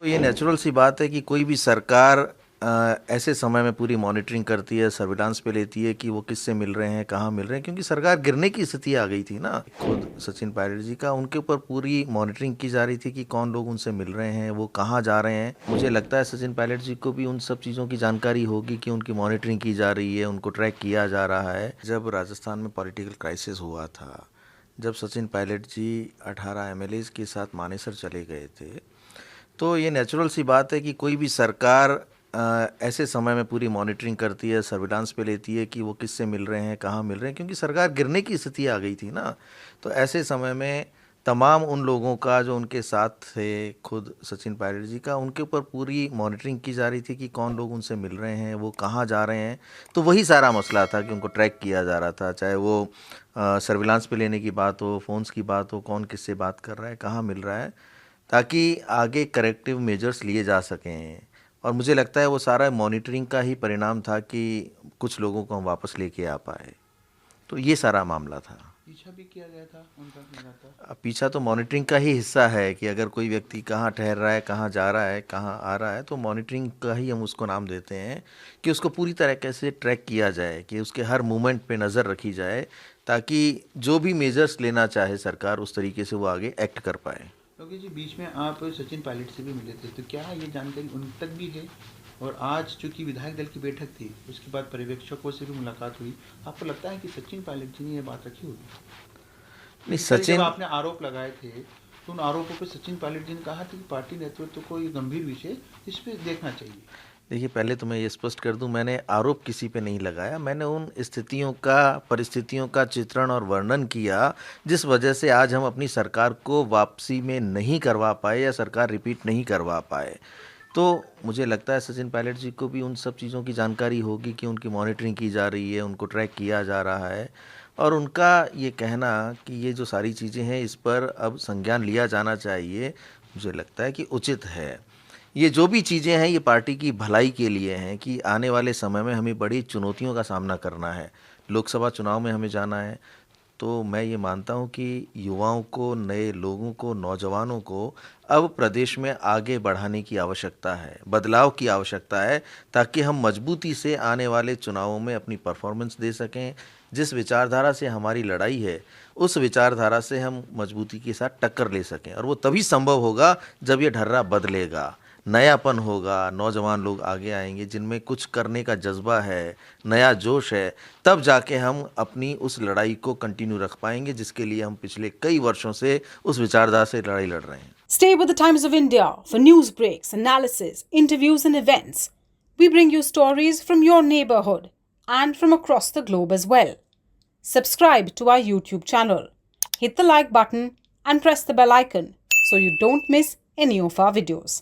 ये नेचुरल सी बात है कि कोई भी सरकार ऐसे समय में पूरी मॉनिटरिंग करती है, सर्विलांस पे लेती है कि वो किससे मिल रहे हैं, कहाँ मिल रहे हैं, क्योंकि सरकार गिरने की स्थिति आ गई थी ना। खुद सचिन पायलट जी का उनके ऊपर पूरी मॉनिटरिंग की जा रही थी कि कौन लोग उनसे मिल रहे हैं, वो कहाँ जा रहे हैं। मुझे लगता है सचिन पायलट जी को भी उन सब चीज़ों की जानकारी होगी कि उनकी मॉनिटरिंग की जा रही है, उनको ट्रैक किया जा रहा है। जब राजस्थान में पॉलिटिकल क्राइसिस हुआ था, जब सचिन पायलट जी 18 एमएलएज के साथ मानेसर चले गए थे, तो ये नेचुरल सी बात है कि कोई भी सरकार ऐसे समय में पूरी मॉनिटरिंग करती है, सर्विलांस पे लेती है कि वो किससे मिल रहे हैं, कहाँ मिल रहे हैं, क्योंकि सरकार गिरने की स्थिति आ गई थी ना। तो ऐसे समय में तमाम उन लोगों का जो उनके साथ थे, खुद सचिन पायलट जी का, उनके ऊपर पूरी मॉनिटरिंग की जा रही थी कि कौन लोग उनसे मिल रहे हैं, वो कहाँ जा रहे हैं। तो वही सारा मसला था कि उनको ट्रैक किया जा रहा था, चाहे वो सर्विलांस पे लेने की बात हो, फ़ोन्स की बात हो, कौन किससे बात कर रहा है, कहाँ मिल रहा है, ताकि आगे करेक्टिव मेजर्स लिए जा सकें। और मुझे लगता है वो सारा मॉनिटरिंग का ही परिणाम था कि कुछ लोगों को हम वापस लेके आ पाए। तो ये सारा मामला था। पीछा भी किया गया था उनका कहना था। अब पीछा तो मॉनिटरिंग का ही हिस्सा है कि अगर कोई व्यक्ति कहाँ ठहर रहा है, कहाँ जा रहा है, कहाँ आ रहा है, तो मॉनिटरिंग का ही हम उसको नाम देते हैं कि उसको पूरी तरीके से ट्रैक किया जाए, कि उसके हर मूवमेंट पे नज़र रखी जाए, ताकि जो भी मेजर्स लेना चाहे सरकार उस तरीके से वो आगे एक्ट कर पाए। क्योंकि जी बीच में आप सचिन पायलट से भी मिले थे, तो क्या ये जानकारी उन तक भी है? और आज चूंकि विधायक दल की बैठक थी, उसके बाद पर्यवेक्षकों से भी मुलाकात हुई, आपको लगता है कि सचिन पायलट जी ने ये बात रखी होगी? नहीं, क्योंकि कल जब सचिन, आपने आरोप लगाए थे, तो उन आरोपों पर सचिन पायलट जी ने कहा था कि पार्टी नेतृत्व को ये गंभीर विषय इस पर देखना चाहिए। देखिए, पहले तो मैं ये स्पष्ट कर दूं, मैंने आरोप किसी पे नहीं लगाया। मैंने उन स्थितियों का, परिस्थितियों का चित्रण और वर्णन किया जिस वजह से आज हम अपनी सरकार को वापसी में नहीं करवा पाए या सरकार रिपीट नहीं करवा पाए। तो मुझे लगता है सचिन पायलट जी को भी उन सब चीज़ों की जानकारी होगी कि उनकी मॉनिटरिंग की जा रही है, उनको ट्रैक किया जा रहा है। और उनका ये कहना कि ये जो सारी चीज़ें हैं इस पर अब संज्ञान लिया जाना चाहिए, मुझे लगता है कि उचित है। ये जो भी चीज़ें हैं ये पार्टी की भलाई के लिए हैं कि आने वाले समय में हमें बड़ी चुनौतियों का सामना करना है। लोकसभा चुनाव में हमें जाना है, तो मैं ये मानता हूँ कि युवाओं को, नए लोगों को, नौजवानों को अब प्रदेश में आगे बढ़ाने की आवश्यकता है, बदलाव की आवश्यकता है, ताकि हम मजबूती से आने वाले चुनावों में अपनी परफॉर्मेंस दे सकें। जिस विचारधारा से हमारी लड़ाई है, उस विचारधारा से हम मजबूती के साथ टक्कर ले सकें, और वो तभी संभव होगा जब ये ढर्रा बदलेगा, नयापन होगा, नौजवान लोग आगे आएंगे जिनमें कुछ करने का जज्बा है, नया जोश है। तब जाके हम अपनी उस लड़ाई को कंटिन्यू रख पाएंगे जिसके लिए हम पिछले कई वर्षों से उस विचारधारा से लड़ाई लड़ रहे हैं। Stay with the Times of India for news breaks, analysis, interviews, and events. We bring you stories from your neighborhood and from across the globe as well. Subscribe to our YouTube channel. Hit the like button and press the bell icon so you don't miss any of our videos.